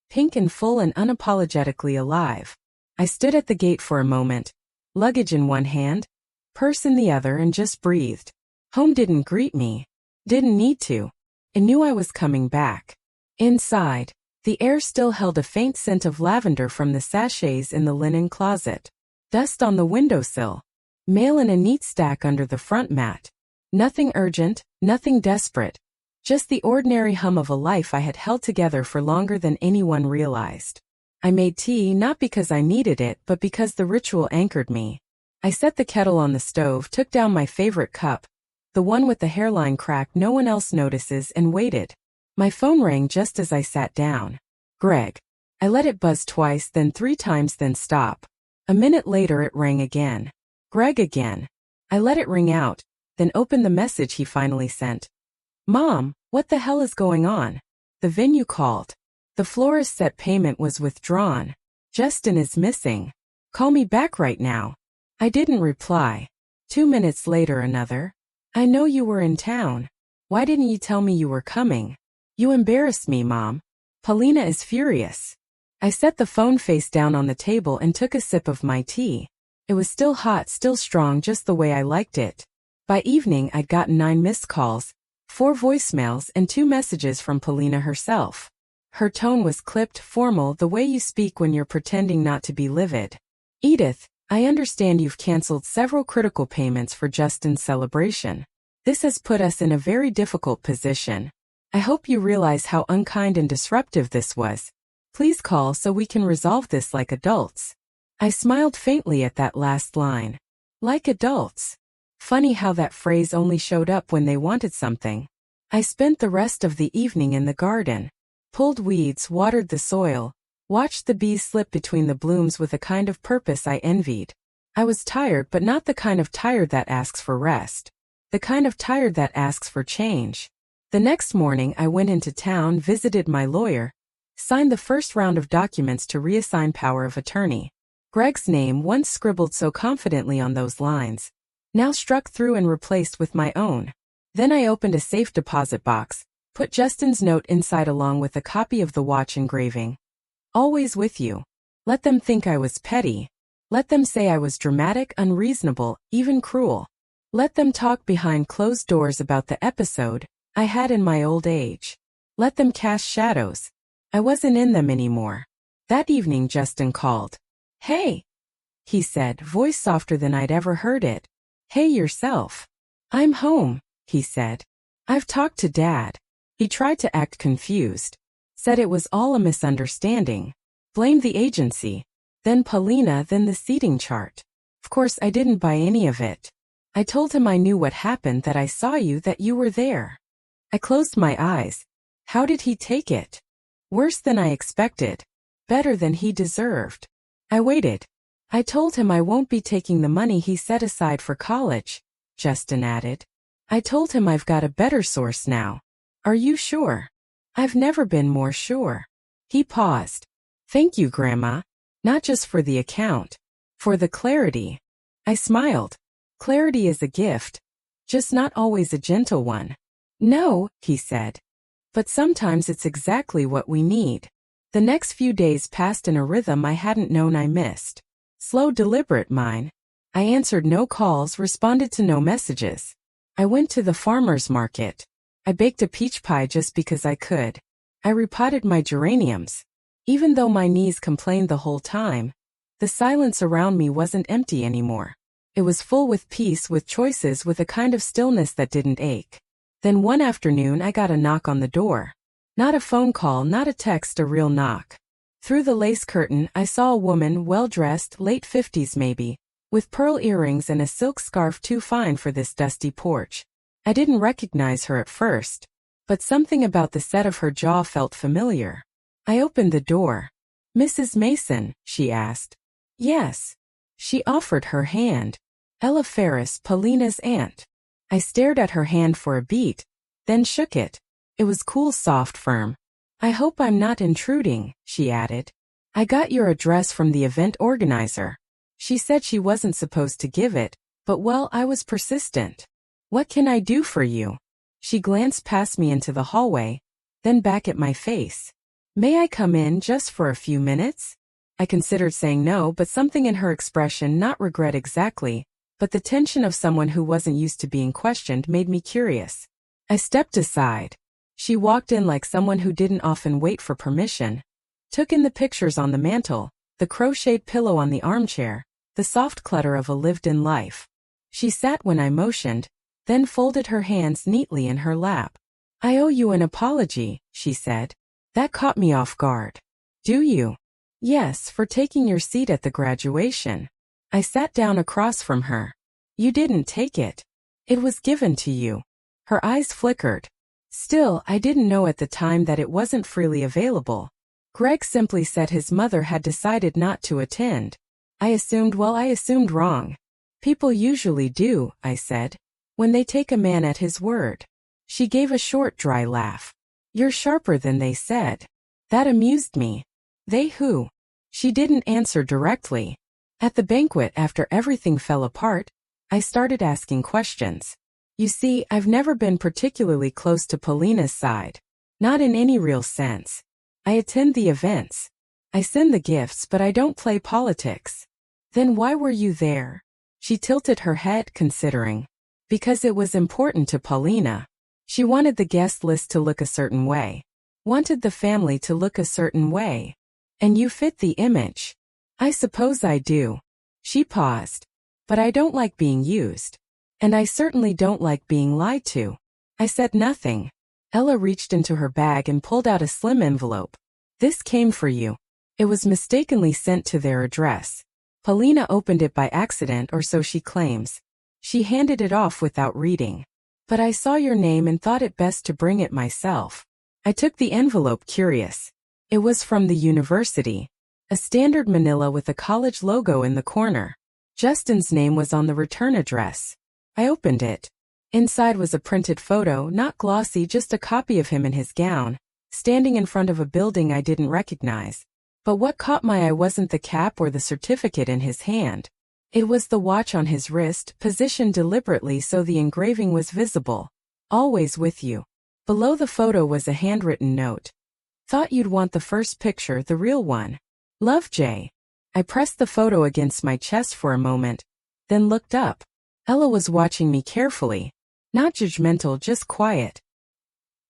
Pink and full and unapologetically alive. I stood at the gate for a moment, luggage in one hand, purse in the other, and just breathed. Home didn't greet me. Didn't need to. It knew I was coming back. Inside, the air still held a faint scent of lavender from the sachets in the linen closet. Dust on the windowsill. Mail in a neat stack under the front mat. Nothing urgent, nothing desperate. Just the ordinary hum of a life I had held together for longer than anyone realized. I made tea not because I needed it but because the ritual anchored me. I set the kettle on the stove, took down my favorite cup, the one with the hairline crack no one else notices, and waited. My phone rang just as I sat down. Greg. I let it buzz twice, then 3 times, then stop. A minute later it rang again. Greg again. I let it ring out, then opened the message he finally sent. Mom, what the hell is going on? The venue called. The florist said payment was withdrawn. Justin is missing. Call me back right now. I didn't reply. 2 minutes later another. I know you were in town. Why didn't you tell me you were coming? You embarrassed me, Mom. Paulina is furious. I set the phone face down on the table and took a sip of my tea. It was still hot, still strong, just the way I liked it. By evening I'd gotten 9 missed calls, 4 voicemails, and 2 messages from Paulina herself. Her tone was clipped, formal, the way you speak when you're pretending not to be livid. Edith, I understand you've canceled several critical payments for Justin's celebration. This has put us in a very difficult position. I hope you realize how unkind and disruptive this was. Please call so we can resolve this like adults. I smiled faintly at that last line. Like adults. Funny how that phrase only showed up when they wanted something. I spent the rest of the evening in the garden. Pulled weeds, watered the soil, watched the bees slip between the blooms with a kind of purpose I envied. I was tired, but not the kind of tired that asks for rest. The kind of tired that asks for change. The next morning I went into town, visited my lawyer, signed the first round of documents to reassign power of attorney. Greg's name, once scribbled so confidently on those lines, now struck through and replaced with my own. Then I opened a safe deposit box, put Justin's note inside along with a copy of the watch engraving. Always with you. Let them think I was petty. Let them say I was dramatic, unreasonable, even cruel. Let them talk behind closed doors about the episode I had in my old age. Let them cast shadows. I wasn't in them anymore. That evening Justin called. Hey, he said, voice softer than I'd ever heard it. Hey yourself. I'm home, he said. I've talked to Dad. He tried to act confused. Said it was all a misunderstanding. Blamed the agency. Then Paulina, then the seating chart. Of course I didn't buy any of it. I told him I knew what happened, that I saw you, that you were there. I closed my eyes. How did he take it? Worse than I expected. Better than he deserved. I waited. I told him I won't be taking the money he set aside for college, Justin added. I told him I've got a better source now. Are you sure? I've never been more sure. He paused. Thank you, Grandma. Not just for the account. For the clarity. I smiled. Clarity is a gift. Just not always a gentle one. No, he said. But sometimes it's exactly what we need. The next few days passed in a rhythm I hadn't known I missed. Slow, deliberate mine. I answered no calls, responded to no messages. I went to the farmer's market. I baked a peach pie just because I could. I repotted my geraniums. Even though my knees complained the whole time, the silence around me wasn't empty anymore. It was full with peace, with choices, with a kind of stillness that didn't ache. Then one afternoon I got a knock on the door. Not a phone call, not a text, a real knock. Through the lace curtain I saw a woman, well-dressed, late 50s maybe, with pearl earrings and a silk scarf too fine for this dusty porch. I didn't recognize her at first, but something about the set of her jaw felt familiar. I opened the door. Mrs. Mason, she asked. Yes. She offered her hand. Ella Ferris, Paulina's aunt. I stared at her hand for a beat, then shook it. It was cool, soft, firm. I hope I'm not intruding, she added. I got your address from the event organizer. She said she wasn't supposed to give it, but well, I was persistent. What can I do for you? She glanced past me into the hallway, then back at my face. May I come in just for a few minutes? I considered saying no, but something in her expression, not regret exactly, but the tension of someone who wasn't used to being questioned, made me curious. I stepped aside. She walked in like someone who didn't often wait for permission. Took in the pictures on the mantel, the crocheted pillow on the armchair, the soft clutter of a lived-in life. She sat when I motioned, then folded her hands neatly in her lap. I owe you an apology, she said. That caught me off guard. Do you? Yes, for taking your seat at the graduation. I sat down across from her. You didn't take it. It was given to you. Her eyes flickered. Still, I didn't know at the time that it wasn't freely available. Greg simply said his mother had decided not to attend. I assumed wrong. People usually do, I said, when they take a man at his word. She gave a short, dry laugh. You're sharper than they said. That amused me. They who? She didn't answer directly. At the banquet, after everything fell apart, I started asking questions. You see, I've never been particularly close to Paulina's side. Not in any real sense. I attend the events. I send the gifts, but I don't play politics. Then why were you there? She tilted her head, considering. Because it was important to Paulina. She wanted the guest list to look a certain way. Wanted the family to look a certain way. And you fit the image. I suppose I do. She paused. But I don't like being used. And I certainly don't like being lied to. I said nothing. Ella reached into her bag and pulled out a slim envelope. This came for you. It was mistakenly sent to their address. Paulina opened it by accident, or so she claims. She handed it off without reading. But I saw your name and thought it best to bring it myself. I took the envelope, curious. It was from the university. A standard manila with a college logo in the corner. Justin's name was on the return address. I opened it. Inside was a printed photo, not glossy, just a copy of him in his gown, standing in front of a building I didn't recognize. But what caught my eye wasn't the cap or the certificate in his hand. It was the watch on his wrist, positioned deliberately so the engraving was visible. Always with you. Below the photo was a handwritten note. Thought you'd want the first picture, the real one. Love, Jay. I pressed the photo against my chest for a moment, then looked up. Ella was watching me carefully. Not judgmental, just quiet.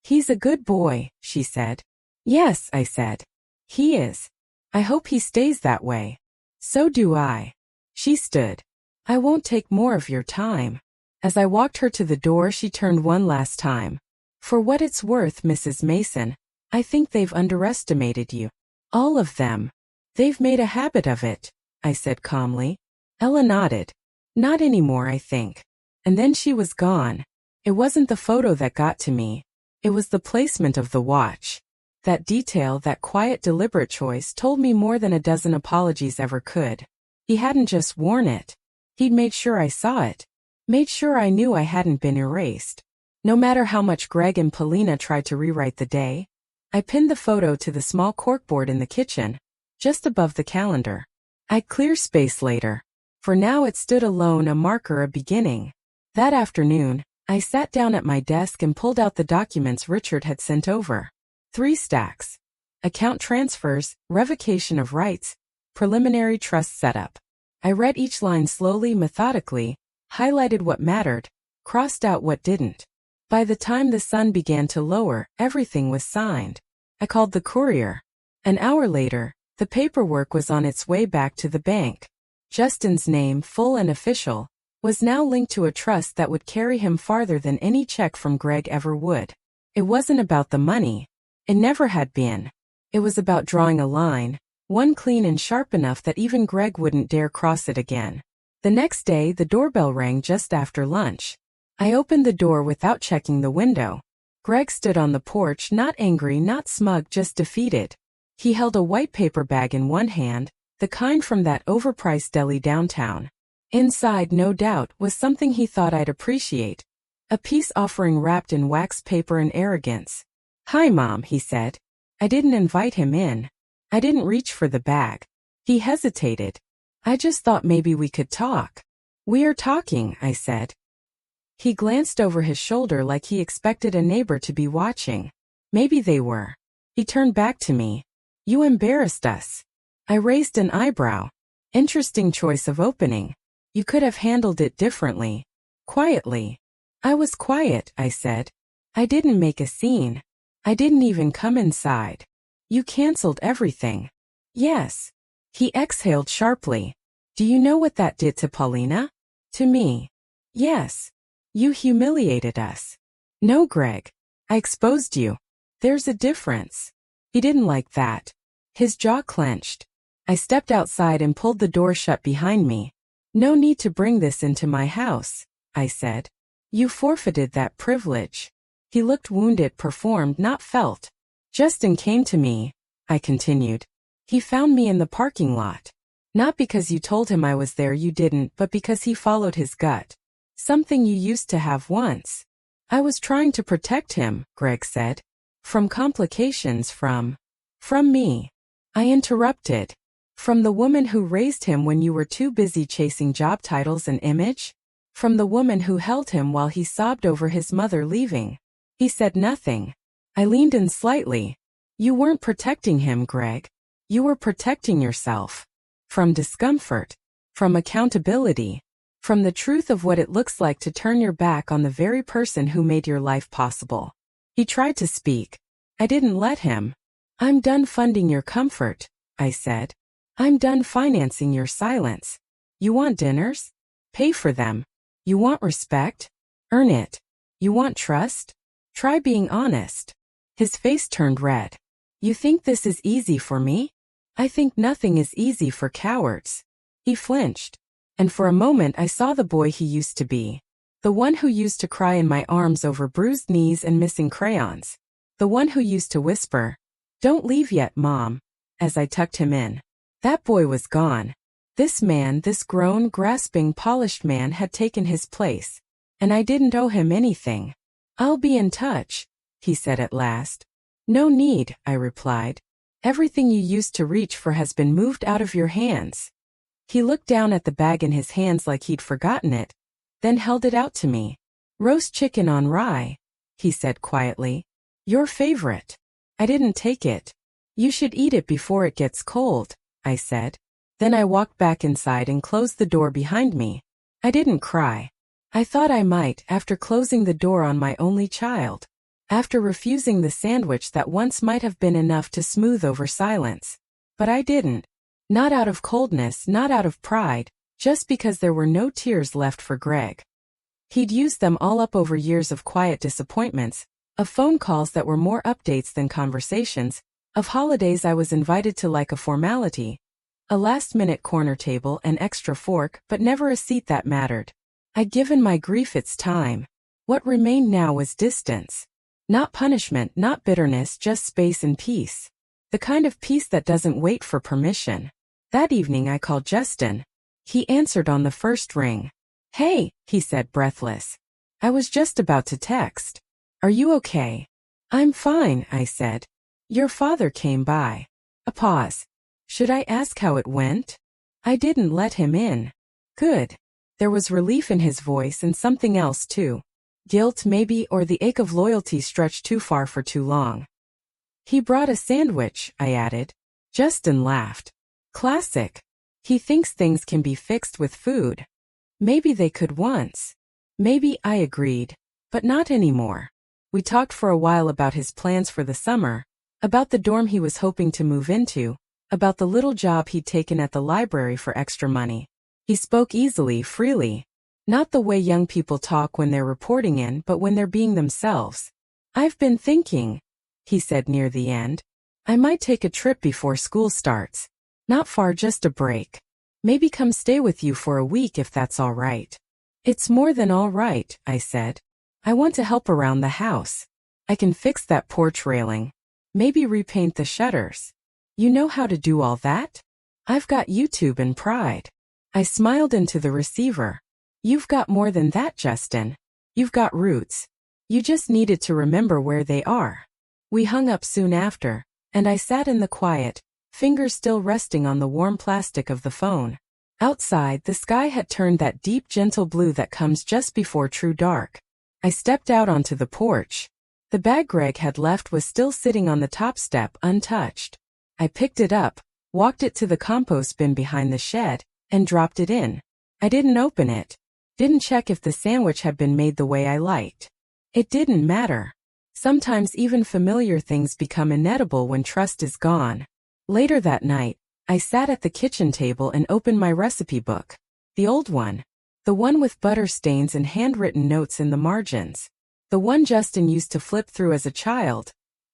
He's a good boy, she said. Yes, I said. He is. I hope he stays that way. So do I. She stood. I won't take more of your time. As I walked her to the door, she turned one last time. For what it's worth, Mrs. Mason, I think they've underestimated you. All of them. They've made a habit of it, I said calmly. Ella nodded. Not anymore, I think. And then she was gone. It wasn't the photo that got to me. It was the placement of the watch. That detail, that quiet, deliberate choice told me more than a dozen apologies ever could. He hadn't just worn it. He'd made sure I saw it. Made sure I knew I hadn't been erased. No matter how much Greg and Paulina tried to rewrite the day, I pinned the photo to the small corkboard in the kitchen, just above the calendar. I'd clear space later. For now it stood alone, a marker, a beginning. That afternoon, I sat down at my desk and pulled out the documents Richard had sent over. 3 stacks. Account transfers, revocation of rights, preliminary trust setup. I read each line slowly, methodically, highlighted what mattered, crossed out what didn't. By the time the sun began to lower, everything was signed. I called the courier. An hour later, the paperwork was on its way back to the bank. Justin's name, full and official, was now linked to a trust that would carry him farther than any check from Greg ever would. It wasn't about the money. It never had been. It was about drawing a line, one clean and sharp enough that even Greg wouldn't dare cross it again. The next day, the doorbell rang just after lunch. I opened the door without checking the window. Greg stood on the porch, not angry, not smug, just defeated. He held a white paper bag in one hand, the kind from that overpriced deli downtown. Inside, no doubt, was something he thought I'd appreciate. A peace offering wrapped in wax paper and arrogance. Hi, Mom, he said. I didn't invite him in. I didn't reach for the bag. He hesitated. I just thought maybe we could talk. We are talking, I said. He glanced over his shoulder like he expected a neighbor to be watching. Maybe they were. He turned back to me. You embarrassed us. I raised an eyebrow. Interesting choice of opening. You could have handled it differently. Quietly. I was quiet, I said. I didn't make a scene. I didn't even come inside. You canceled everything. Yes. He exhaled sharply. Do you know what that did to Paulina? To me. Yes. You humiliated us. No, Greg. I exposed you. There's a difference. He didn't like that. His jaw clenched. I stepped outside and pulled the door shut behind me. No need to bring this into my house, I said. You forfeited that privilege. He looked wounded, performed, not felt. Justin came to me, I continued. He found me in the parking lot. Not because you told him I was there, you didn't, but because he followed his gut. Something you used to have once. I was trying to protect him, Greg said. From complications, from me. I interrupted. From the woman who raised him when you were too busy chasing job titles and image? From the woman who held him while he sobbed over his mother leaving? He said nothing. I leaned in slightly. You weren't protecting him, Greg. You were protecting yourself. From discomfort. From accountability. From the truth of what it looks like to turn your back on the very person who made your life possible. He tried to speak. I didn't let him. I'm done funding your comfort, I said. I'm done financing your silence. You want dinners? Pay for them. You want respect? Earn it. You want trust? Try being honest. His face turned red. You think this is easy for me? I think nothing is easy for cowards. He flinched. And for a moment I saw the boy he used to be. The one who used to cry in my arms over bruised knees and missing crayons. The one who used to whisper, "Don't leave yet, Mom," as I tucked him in. That boy was gone. This man, this grown, grasping, polished man had taken his place. And I didn't owe him anything. "I'll be in touch," he said at last. "No need," I replied. "Everything you used to reach for has been moved out of your hands." He looked down at the bag in his hands like he'd forgotten it, then held it out to me. "Roast chicken on rye," he said quietly. "Your favorite." I didn't take it. "You should eat it before it gets cold," I said. Then I walked back inside and closed the door behind me. I didn't cry. I thought I might after closing the door on my only child. After refusing the sandwich that once might have been enough to smooth over silence. But I didn't. Not out of coldness, not out of pride, just because there were no tears left for Greg. He'd used them all up over years of quiet disappointments, of phone calls that were more updates than conversations, of holidays I was invited to like a formality, a last-minute corner table, an extra fork, but never a seat that mattered. I'd given my grief its time. What remained now was distance. Not punishment, not bitterness, just space and peace. The kind of peace that doesn't wait for permission. That evening I called Justin. He answered on the first ring. "Hey," he said, breathless. "I was just about to text. Are you okay?" "I'm fine," I said. "Your father came by." A pause. Should I ask how it went? I didn't let him in. Good. There was relief in his voice and something else too. Guilt maybe, or the ache of loyalty stretched too far for too long. "He brought a sandwich," I added. Justin laughed. Classic. He thinks things can be fixed with food. Maybe they could once. Maybe, I agreed. But not anymore. We talked for a while about his plans for the summer, about the dorm he was hoping to move into, about the little job he'd taken at the library for extra money. He spoke easily, freely. Not the way young people talk when they're reporting in, but when they're being themselves. "I've been thinking," he said near the end. "I might take a trip before school starts. Not far, just a break. Maybe come stay with you for a week if that's all right." "It's more than all right," I said. "I want to help around the house. I can fix that porch railing. Maybe repaint the shutters. You know how to do all that? I've got YouTube and pride." I smiled into the receiver. "You've got more than that, Justin. You've got roots. You just needed to remember where they are." We hung up soon after, and I sat in the quiet, fingers still resting on the warm plastic of the phone. Outside, the sky had turned that deep, gentle blue that comes just before true dark. I stepped out onto the porch. The bag Greg had left was still sitting on the top step, untouched. I picked it up, walked it to the compost bin behind the shed, and dropped it in. I didn't open it. Didn't check if the sandwich had been made the way I liked. It didn't matter. Sometimes even familiar things become inedible when trust is gone. Later that night, I sat at the kitchen table and opened my recipe book. The old one. The one with butter stains and handwritten notes in the margins. The one Justin used to flip through as a child,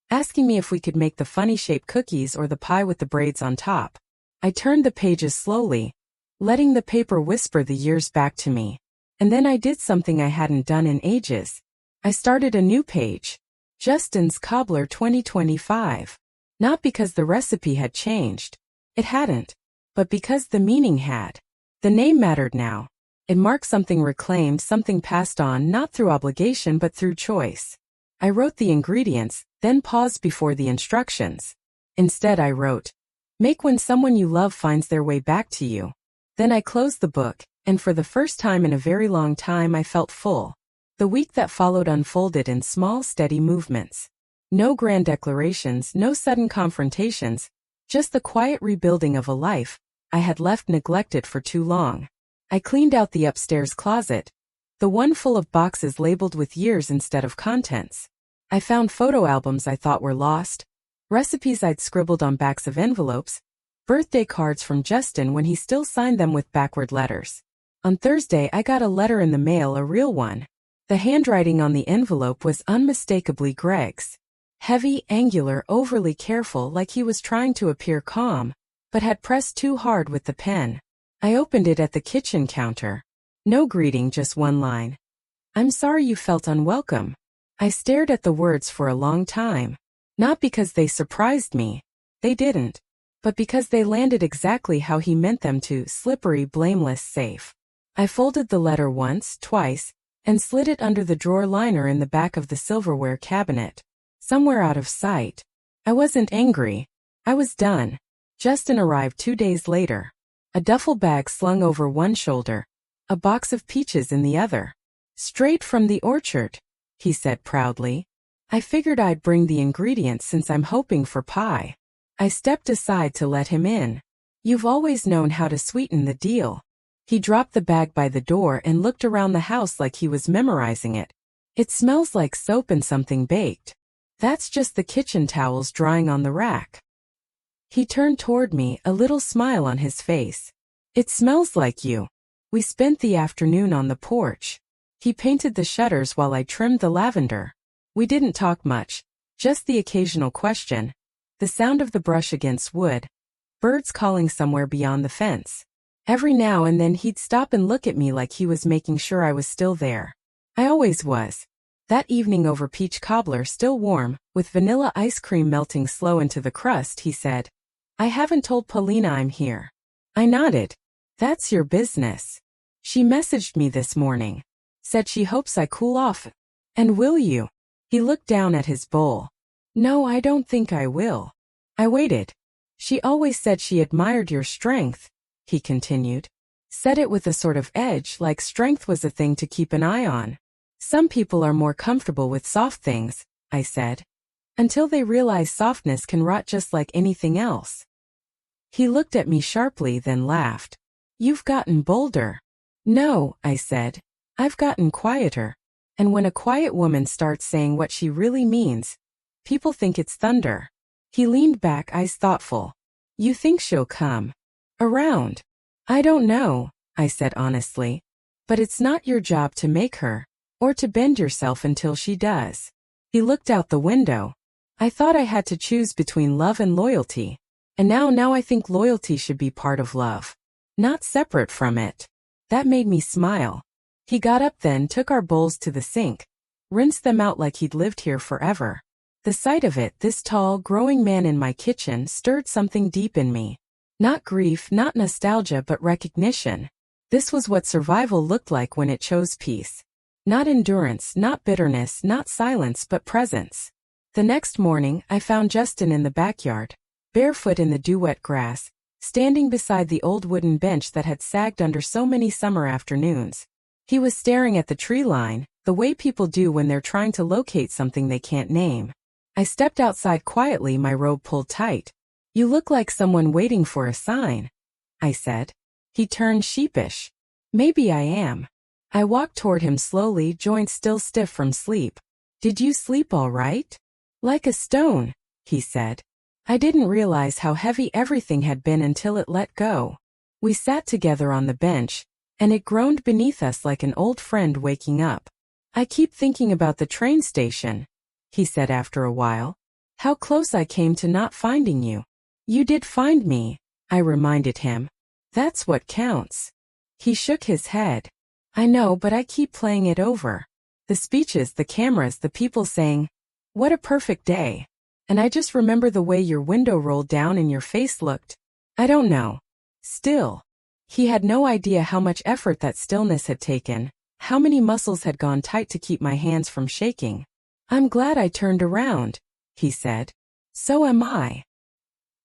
asking me if we could make the funny-shaped cookies or the pie with the braids on top. I turned the pages slowly, letting the paper whisper the years back to me. And then I did something I hadn't done in ages. I started a new page. Justin's Cobbler 2025. Not because the recipe had changed. It hadn't. But because the meaning had. The name mattered now. It marked something reclaimed, something passed on, not through obligation but through choice. I wrote the ingredients, then paused before the instructions. Instead I wrote, "Make when someone you love finds their way back to you." Then I closed the book, and for the first time in a very long time I felt full. The week that followed unfolded in small, steady movements. No grand declarations, no sudden confrontations, just the quiet rebuilding of a life I had left neglected for too long. I cleaned out the upstairs closet, the one full of boxes labeled with years instead of contents. I found photo albums I thought were lost, recipes I'd scribbled on backs of envelopes, birthday cards from Justin when he still signed them with backward letters. On Thursday I got a letter in the mail, a real one. The handwriting on the envelope was unmistakably Greg's. Heavy, angular, overly careful, like he was trying to appear calm, but had pressed too hard with the pen. I opened it at the kitchen counter. No greeting, just one line. "I'm sorry you felt unwelcome." I stared at the words for a long time. Not because they surprised me. They didn't. But because they landed exactly how he meant them to: slippery, blameless, safe. I folded the letter once, twice, and slid it under the drawer liner in the back of the silverware cabinet. Somewhere out of sight. I wasn't angry. I was done. Justin arrived 2 days later. A duffel bag slung over one shoulder, a box of peaches in the other. "Straight from the orchard," he said proudly. "I figured I'd bring the ingredients since I'm hoping for pie." I stepped aside to let him in. "You've always known how to sweeten the deal." He dropped the bag by the door and looked around the house like he was memorizing it. "It smells like soap and something baked." "That's just the kitchen towels drying on the rack." He turned toward me, a little smile on his face. "It smells like you." We spent the afternoon on the porch. He painted the shutters while I trimmed the lavender. We didn't talk much, just the occasional question, the sound of the brush against wood, birds calling somewhere beyond the fence. Every now and then he'd stop and look at me like he was making sure I was still there. I always was. That evening over peach cobbler, still warm, with vanilla ice cream melting slow into the crust, he said, "I haven't told Paulina I'm here." I nodded. "That's your business. She messaged me this morning. Said she hopes I cool off." "And will you?" He looked down at his bowl. "No, I don't think I will." I waited. "She always said she admired your strength," he continued. Said it with a sort of edge, like strength was a thing to keep an eye on. "Some people are more comfortable with soft things," I said. "Until they realize softness can rot just like anything else." He looked at me sharply, then laughed. "You've gotten bolder." "No," I said. "I've gotten quieter. And when a quiet woman starts saying what she really means, people think it's thunder." He leaned back, eyes thoughtful. "You think she'll come around?" "I don't know," I said honestly. "But it's not your job to make her, or to bend yourself until she does." He looked out the window. "I thought I had to choose between love and loyalty. And now I think loyalty should be part of love, not separate from it." That made me smile. He got up then, took our bowls to the sink, rinsed them out like he'd lived here forever. The sight of it, this tall, growing man in my kitchen, stirred something deep in me. Not grief, not nostalgia, but recognition. This was what survival looked like when it chose peace. Not endurance, not bitterness, not silence, but presence. The next morning, I found Justin in the backyard, barefoot in the dew-wet grass, standing beside the old wooden bench that had sagged under so many summer afternoons. He was staring at the tree line, the way people do when they're trying to locate something they can't name. I stepped outside quietly, my robe pulled tight. "You look like someone waiting for a sign," I said. He turned sheepish. "Maybe I am." I walked toward him slowly, joints still stiff from sleep. "Did you sleep all right?" "Like a stone," he said. I didn't realize how heavy everything had been until it let go. We sat together on the bench, and it groaned beneath us like an old friend waking up. "I keep thinking about the train station," he said after a while. "How close I came to not finding you." "You did find me," I reminded him. "That's what counts." He shook his head. "I know, but I keep playing it over. The speeches, the cameras, the people saying, 'What a perfect day.' And I just remember the way your window rolled down and your face looked, I don't know, still." He had no idea how much effort that stillness had taken, how many muscles had gone tight to keep my hands from shaking. "I'm glad I turned around," he said. "So am I."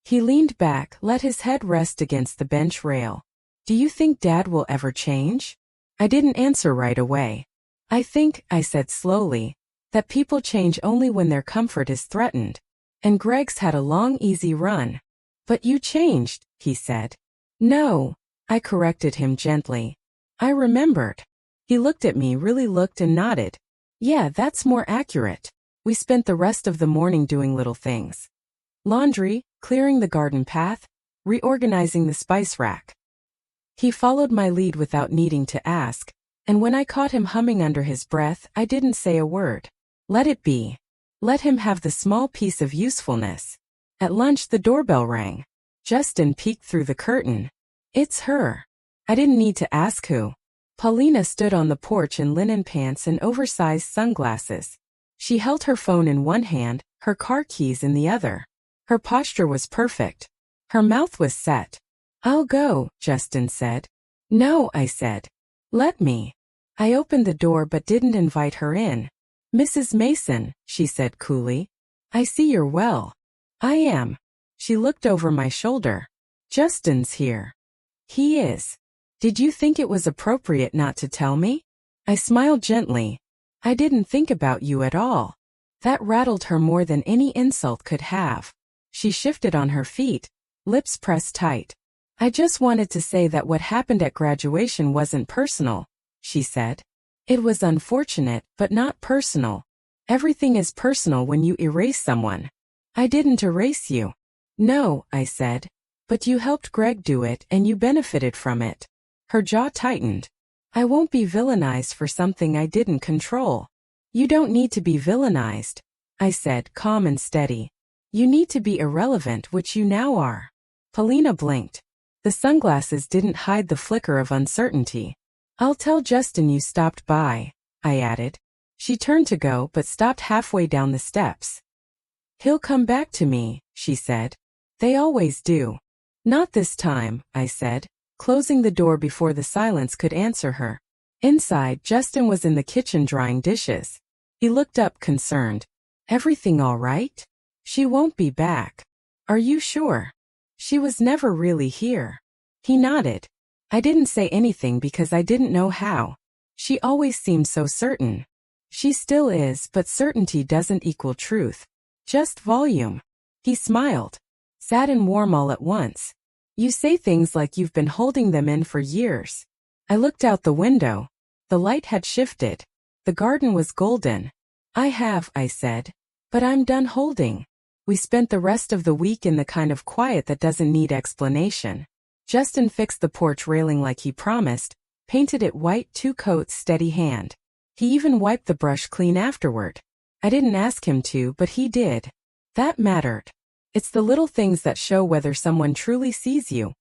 He leaned back, let his head rest against the bench rail. "Do you think Dad will ever change?" I didn't answer right away. "I think," I said slowly, "that people change only when their comfort is threatened. And Greg's had a long, easy run." "But you changed," he said. "No," I corrected him gently. "I remembered." He looked at me, really looked, and nodded. "Yeah, that's more accurate." We spent the rest of the morning doing little things. Laundry, clearing the garden path, reorganizing the spice rack. He followed my lead without needing to ask, and when I caught him humming under his breath, I didn't say a word. Let it be. Let him have the small piece of usefulness. At lunch the doorbell rang. Justin peeked through the curtain. It's her. I didn't need to ask who. Paulina stood on the porch in linen pants and oversized sunglasses. She held her phone in one hand, her car keys in the other. Her posture was perfect. Her mouth was set. I'll go, Justin said. No, I said. Let me. I opened the door but didn't invite her in. Mrs. Mason, she said coolly. I see you're well. I am. She looked over my shoulder. Justin's here. He is. Did you think it was appropriate not to tell me? I smiled gently. I didn't think about you at all. That rattled her more than any insult could have. She shifted on her feet, lips pressed tight. I just wanted to say that what happened at graduation wasn't personal, she said. It was unfortunate, but not personal. Everything is personal when you erase someone. I didn't erase you. No, I said. But you helped Greg do it and you benefited from it. Her jaw tightened. I won't be villainized for something I didn't control. You don't need to be villainized, I said, calm and steady. You need to be irrelevant, which you now are. Paulina blinked. The sunglasses didn't hide the flicker of uncertainty. I'll tell Justin you stopped by, I added. She turned to go but stopped halfway down the steps. He'll come back to me, she said. They always do. Not this time, I said, closing the door before the silence could answer her. Inside, Justin was in the kitchen drying dishes. He looked up concerned. Everything all right? She won't be back. Are you sure? She was never really here. He nodded. I didn't say anything because I didn't know how. She always seemed so certain. She still is, but certainty doesn't equal truth. Just volume. He smiled. Sad and warm all at once. You say things like you've been holding them in for years. I looked out the window. The light had shifted. The garden was golden. I have, I said. But I'm done holding. We spent the rest of the week in the kind of quiet that doesn't need explanation. Justin fixed the porch railing like he promised, painted it white, 2 coats, steady hand. He even wiped the brush clean afterward. I didn't ask him to, but he did. That mattered. It's the little things that show whether someone truly sees you,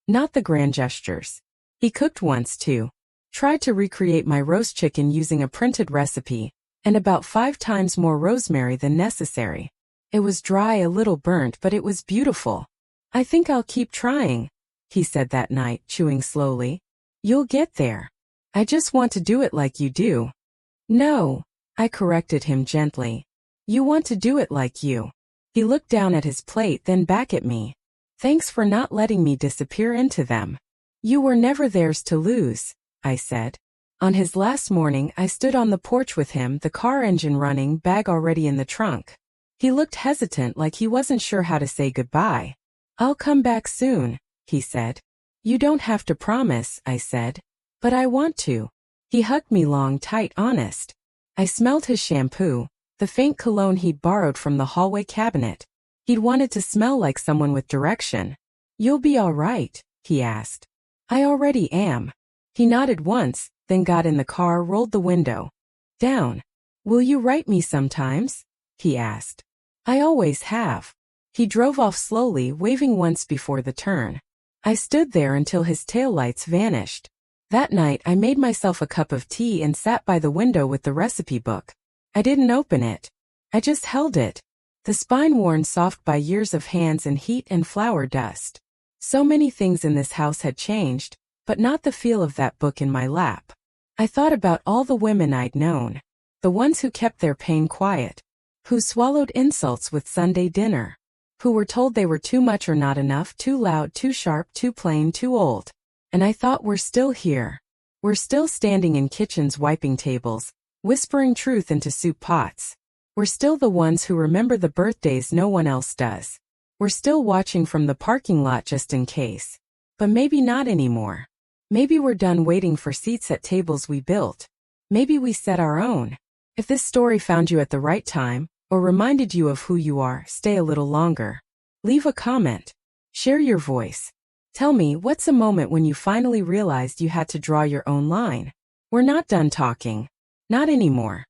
not the grand gestures. He cooked once too. Tried to recreate my roast chicken using a printed recipe, and about 5 times more rosemary than necessary. It was dry, a little burnt, but it was beautiful. I think I'll keep trying, he said that night, chewing slowly. You'll get there. I just want to do it like you do. No, I corrected him gently. You want to do it like you. He looked down at his plate, then back at me. Thanks for not letting me disappear into them. You were never theirs to lose, I said. On his last morning, I stood on the porch with him, the car engine running, bag already in the trunk. He looked hesitant, like he wasn't sure how to say goodbye. I'll come back soon, he said. You don't have to promise, I said. But I want to. He hugged me long, tight, honest. I smelled his shampoo, the faint cologne he'd borrowed from the hallway cabinet. He'd wanted to smell like someone with direction. You'll be all right, he asked. I already am. He nodded once, then got in the car, rolled the window down. Will you write me sometimes? He asked. I always have. He drove off slowly, waving once before the turn. I stood there until his taillights vanished. That night I made myself a cup of tea and sat by the window with the recipe book. I didn't open it. I just held it. The spine worn soft by years of hands and heat and flower dust. So many things in this house had changed, but not the feel of that book in my lap. I thought about all the women I'd known. The ones who kept their pain quiet. Who swallowed insults with Sunday dinner. Who were told they were too much or not enough, too loud, too sharp, too plain, too old. And I thought, we're still here. We're still standing in kitchens wiping tables, whispering truth into soup pots. We're still the ones who remember the birthdays no one else does. We're still watching from the parking lot just in case. But maybe not anymore. Maybe we're done waiting for seats at tables we built. Maybe we set our own. If this story found you at the right time, or reminded you of who you are, stay a little longer. Leave a comment. Share your voice. Tell me, what's a moment when you finally realized you had to draw your own line? We're not done talking. Not anymore.